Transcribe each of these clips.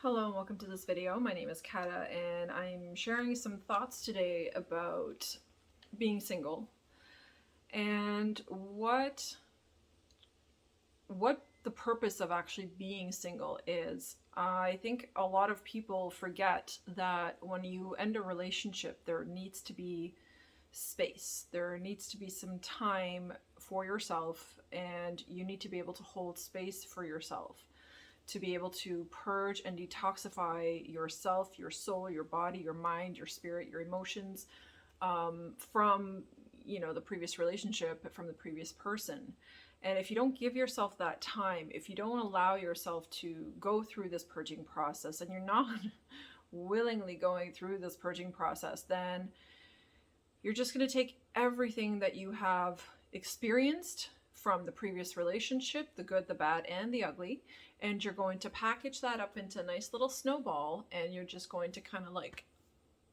Hello and welcome to this video. My name is Kata and I'm sharing some thoughts today about being single and what the purpose of actually being single is. I think a lot of people forget that when you end a relationship, there needs to be space. There needs to be some time for yourself, and you need to be able to hold space for yourself, to be able to purge and detoxify yourself, your soul, your body, your mind, your spirit, your emotions from the previous relationship, from the previous person. And if you don't give yourself that time, if you don't allow yourself to go through this purging process, and you're not willingly going through this purging process, then you're just going to take everything that you have experienced from the previous relationship, the good, the bad, and the ugly, and you're going to package that up into a nice little snowball, and you're just going to kind of like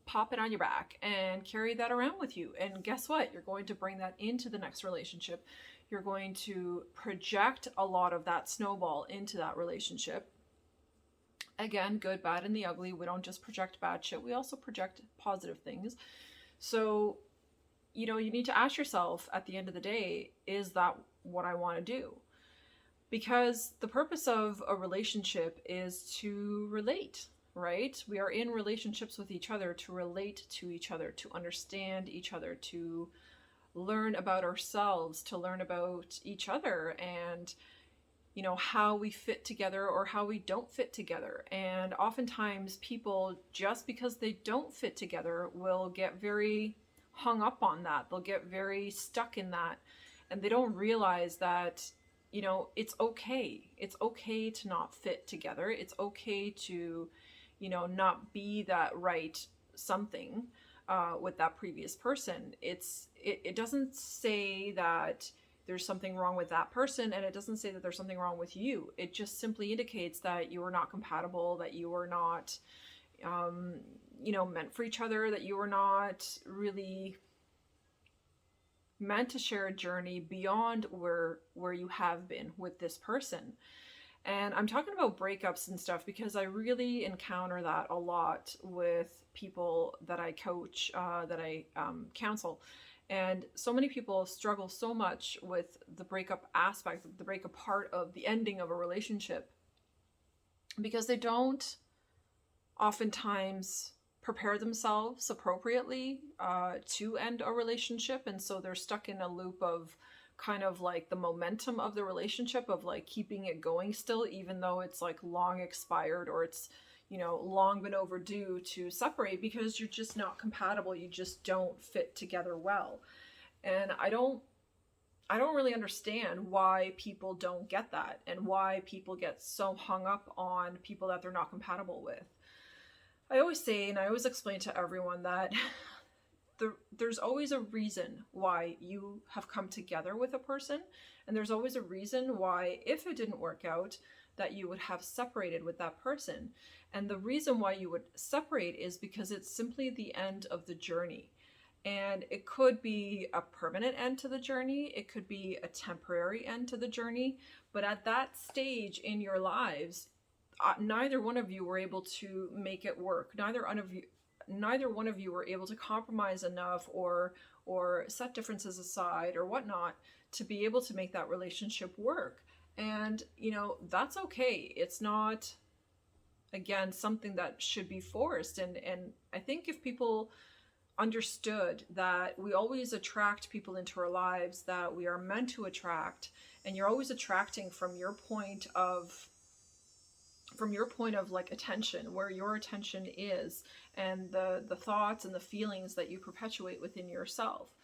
pop it on your back and carry that around with you. And guess what? You're going to bring that into the next relationship. You're going to project a lot of that snowball into that relationship. Again, good, bad, and the ugly. We don't just project bad shit. We also project positive things. So, you need to ask yourself at the end of the day, is that what I want to do? Because the purpose of a relationship is to relate, right? We are in relationships with each other to relate to each other, to understand each other, to learn about ourselves, to learn about each other, and how we fit together or how we don't fit together. And oftentimes people, just because they don't fit together, will get very hung up on that. They'll get very stuck in that, and they don't realize that it's okay. It's okay to not fit together. It's okay to not be that right something with that previous person. It doesn't say that there's something wrong with that person, and it doesn't say that there's something wrong with you. It just simply indicates that you are not compatible, that you are not meant for each other, that you are not really meant to share a journey beyond where you have been with this person. And I'm talking about breakups and stuff because I really encounter that a lot with people that I coach, that I counsel. And so many people struggle so much with the breakup aspect, the breakup part of the ending of a relationship, because they don't oftentimes prepare themselves appropriately to end a relationship. And so they're stuck in a loop of kind of like the momentum of the relationship, of like keeping it going still, even though it's like long expired, or it's long been overdue to separate, because you're just not compatible. You just don't fit together well. And I don't really understand why people don't get that, and why people get so hung up on people that they're not compatible with. I always say, and I always explain to everyone, that there's always a reason why you have come together with a person, and there's always a reason why, if it didn't work out, that you would have separated with that person. And the reason why you would separate is because it's simply the end of the journey. And it could be a permanent end to the journey, it could be a temporary end to the journey, but at that stage in your lives, neither one of you were able to make it work. Neither one of you were able to compromise enough or set differences aside or whatnot to be able to make that relationship work. And that's okay. It's not, again, something that should be forced. And I think if people understood that we always attract people into our lives that we are meant to attract, and you're always attracting from your point of like attention, where your attention is, and the thoughts and the feelings that you perpetuate within yourself.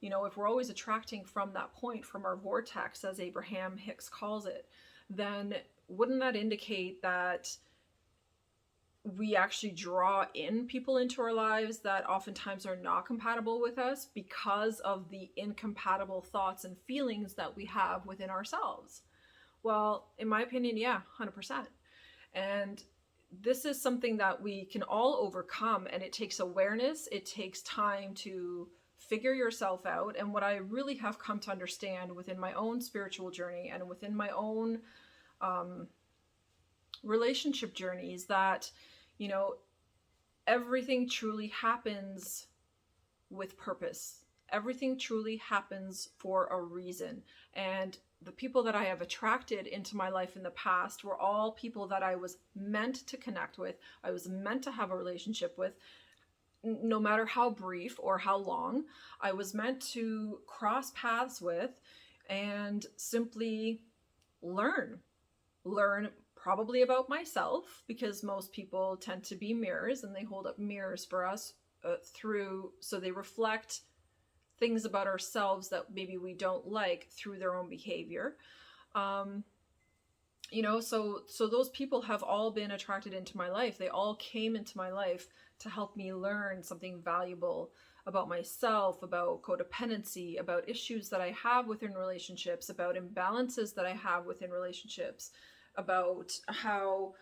If we're always attracting from that point, from our vortex, as Abraham Hicks calls it, then wouldn't that indicate that we actually draw in people into our lives that oftentimes are not compatible with us because of the incompatible thoughts and feelings that we have within ourselves? Well, in my opinion, yeah, 100%. And this is something that we can all overcome, and it takes awareness. It takes time to figure yourself out. And what I really have come to understand within my own spiritual journey and within my own relationship journeys that, you know, everything truly happens with purpose. Everything truly happens for a reason. And the people that I have attracted into my life in the past were all people that I was meant to connect with, I was meant to have a relationship with, no matter how brief or how long. I was meant to cross paths with and simply learn. Learn probably about myself, because most people tend to be mirrors and they hold up mirrors for us through, so they reflect things about ourselves that maybe we don't like through their own behavior. um, so those people have all been attracted into my life. They all came into my life to help me learn something valuable about myself, about codependency, about issues that I have within relationships, about imbalances that I have within relationships, about how,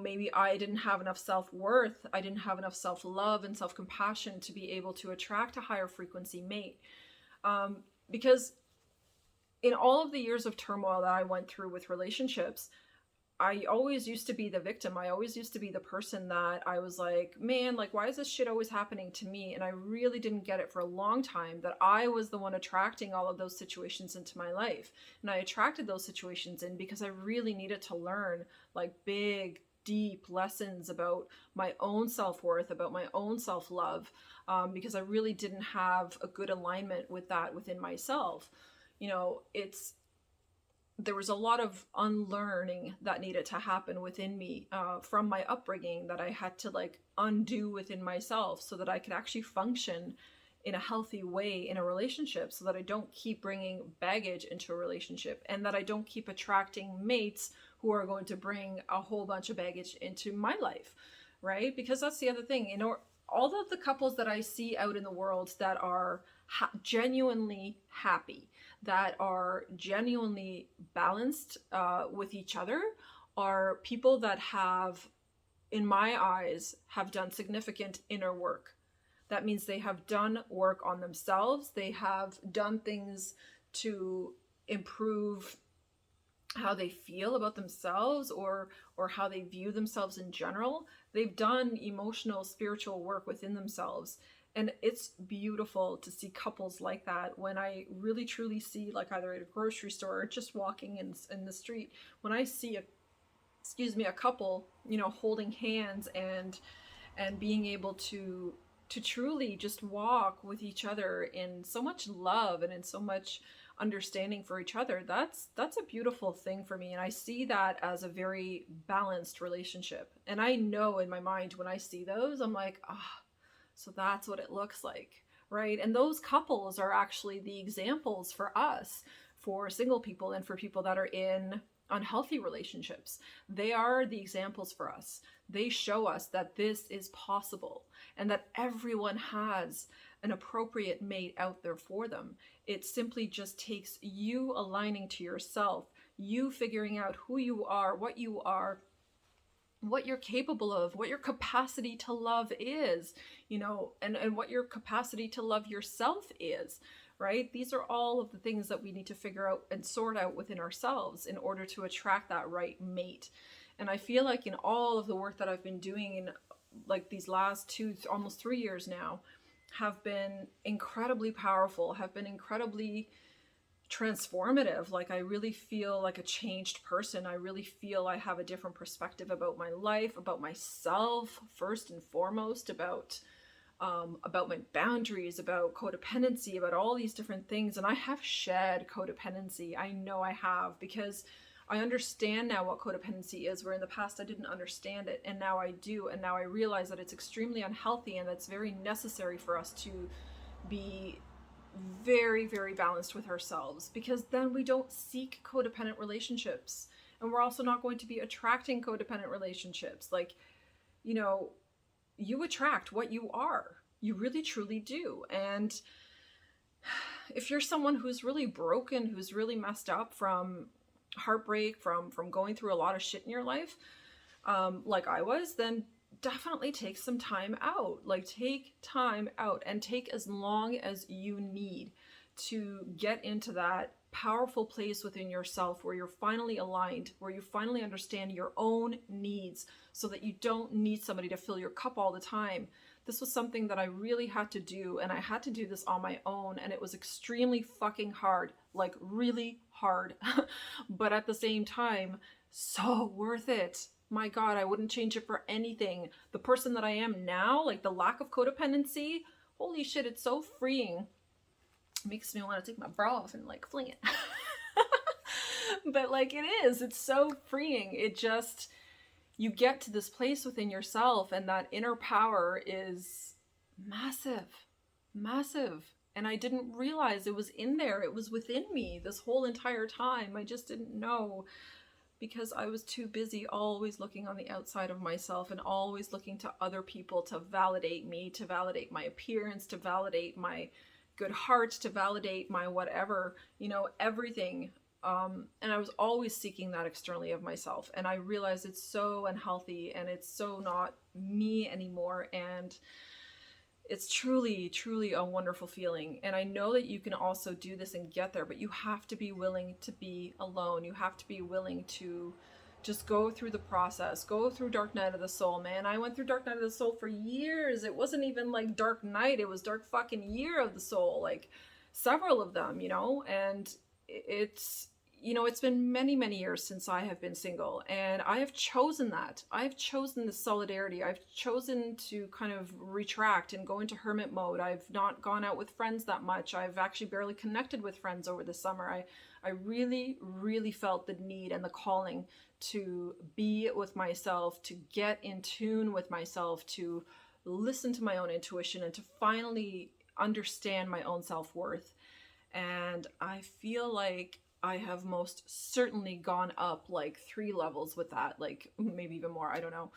maybe I didn't have enough self-worth, I didn't have enough self-love and self-compassion to be able to attract a higher frequency mate. Because in all of the years of turmoil that I went through with relationships, I always used to be the victim. I always used to be the person that I was like, man, like, why is this shit always happening to me? And I really didn't get it for a long time, that I was the one attracting all of those situations into my life. And I attracted those situations in because I really needed to learn like big, deep lessons about my own self-worth, about my own self-love, because I really didn't have a good alignment with that within myself. There was a lot of unlearning that needed to happen within me from my upbringing, that I had to like undo within myself so that I could actually function in a healthy way in a relationship, so that I don't keep bringing baggage into a relationship, and that I don't keep attracting mates who are going to bring a whole bunch of baggage into my life, right? Because that's the other thing, all of the couples that I see out in the world that are genuinely happy, that are genuinely balanced with each other, are people that have, in my eyes, have done significant inner work. That means they have done work on themselves. They have done things to improve how they feel about themselves, or how they view themselves in general. They've done emotional, spiritual work within themselves. And it's beautiful to see couples like that. When I really truly see, like, either at a grocery store or just walking in the street, when I see a couple, holding hands and being able to truly just walk with each other in so much love and in so much understanding for each other, that's a beautiful thing for me. And I see that as a very balanced relationship. And I know in my mind, when I see those, I'm like, so that's what it looks like, right? And those couples are actually the examples for us, for single people and for people that are in unhealthy relationships. They are the examples for us. They show us that this is possible and that everyone has an appropriate mate out there for them. It simply just takes you aligning to yourself, you figuring out who you are, what you're capable of, what your capacity to love is, and what your capacity to love yourself is, right? These are all of the things that we need to figure out and sort out within ourselves in order to attract that right mate. And I feel like in all of the work that I've been doing in like these last 2, almost 3 years now, have been incredibly powerful, have been incredibly transformative. Like, I really feel like a changed person. I really feel I have a different perspective about my life, about myself, first and foremost, about my boundaries, about codependency, about all these different things. And I have shed codependency. I know I have, because I understand now what codependency is, where in the past I didn't understand it, and now I do. And now I realize that it's extremely unhealthy, and that's very necessary for us to be very, very balanced with ourselves, because then we don't seek codependent relationships, and we're also not going to be attracting codependent relationships. Like, you attract what you are. You really truly do. And if you're someone who's really broken, who's really messed up from heartbreak, from going through a lot of shit in your life, like I was, then definitely take some time out. Like, take time out and take as long as you need to get into that powerful place within yourself where you're finally aligned, where you finally understand your own needs so that you don't need somebody to fill your cup all the time. This was something that I really had to do, and I had to do this on my own, and it was extremely fucking hard, like really hard, but at the same time, so worth it. My God, I wouldn't change it for anything. The person that I am now, like the lack of codependency, holy shit, it's so freeing. It makes me want to take my bra off and like fling it. But like it's so freeing. It just, you get to this place within yourself, and that inner power is massive, massive. And I didn't realize it was in there. It was within me this whole entire time. I just didn't know, because I was too busy always looking on the outside of myself and always looking to other people to validate me, to validate my appearance, to validate my good heart, to validate my whatever, everything. And I was always seeking that externally of myself. And I realized it's so unhealthy and it's so not me anymore. And it's truly, truly a wonderful feeling. And I know that you can also do this and get there, but you have to be willing to be alone. You have to be willing to just go through the process, go through dark night of the soul, man. I went through dark night of the soul for years. It wasn't even like dark night. It was dark fucking year of the soul, like several of them, and it's been many, many years since I have been single, and I have chosen that. I've chosen the solidarity. I've chosen to kind of retract and go into hermit mode. I've not gone out with friends that much. I've actually barely connected with friends over the summer. I really, really felt the need and the calling to be with myself, to get in tune with myself, to listen to my own intuition, and to finally understand my own self-worth. And I feel like I have most certainly gone up like 3 levels with that, like maybe even more, I don't know.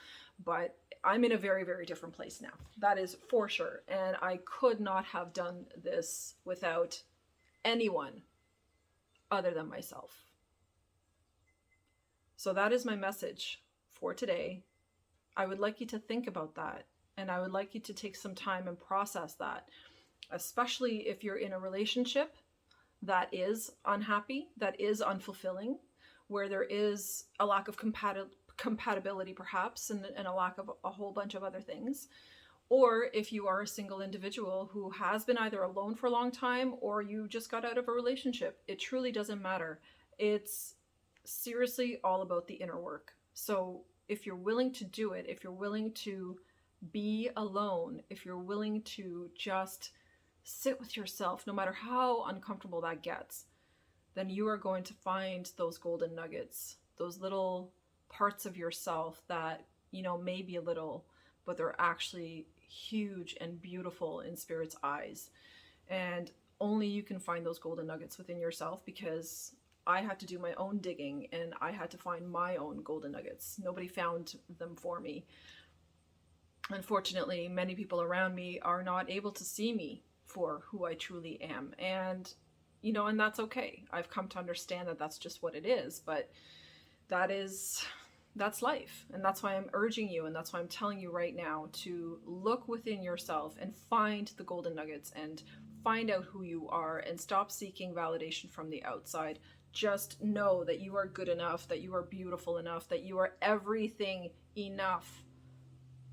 But I'm in a very, very different place now. That is for sure. And I could not have done this without anyone other than myself. So that is my message for today. I would like you to think about that. And I would like you to take some time and process that, especially if you're in a relationship that is unhappy, that is unfulfilling, where there is a lack of compatibility perhaps, and a lack of a whole bunch of other things. Or if you are a single individual who has been either alone for a long time or you just got out of a relationship, it truly doesn't matter. It's seriously all about the inner work. So if you're willing to do it, if you're willing to be alone, if you're willing to just sit with yourself, no matter how uncomfortable that gets, then you are going to find those golden nuggets, those little parts of yourself that, may be little, but they're actually huge and beautiful in Spirit's eyes. And only you can find those golden nuggets within yourself, because I had to do my own digging and I had to find my own golden nuggets. Nobody found them for me. Unfortunately, many people around me are not able to see me for who I truly am. And, and that's okay. I've come to understand that that's just what it is, but that's life. And that's why I'm urging you, and that's why I'm telling you right now to look within yourself and find the golden nuggets and find out who you are, and stop seeking validation from the outside. Just know that you are good enough, that you are beautiful enough, that you are everything enough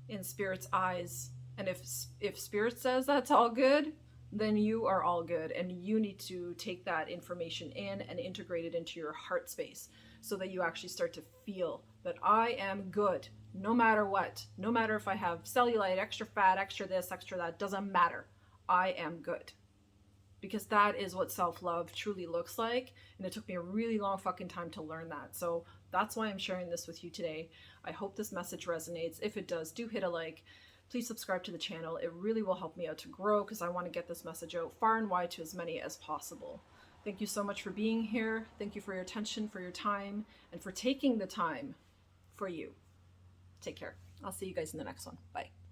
in Spirit's eyes. And if Spirit says that's all good, then you are all good, and you need to take that information in and integrate it into your heart space, so that you actually start to feel that I am good no matter what. No matter if I have cellulite, extra fat, extra this, extra that, doesn't matter. I am good. Because that is what self-love truly looks like. And it took me a really long fucking time to learn that. So that's why I'm sharing this with you today. I hope this message resonates. If it does, do hit a like. Please subscribe to the channel. It really will help me out to grow, because I want to get this message out far and wide to as many as possible. Thank you so much for being here. Thank you for your attention, for your time, and for taking the time for you. Take care. I'll see you guys in the next one. Bye.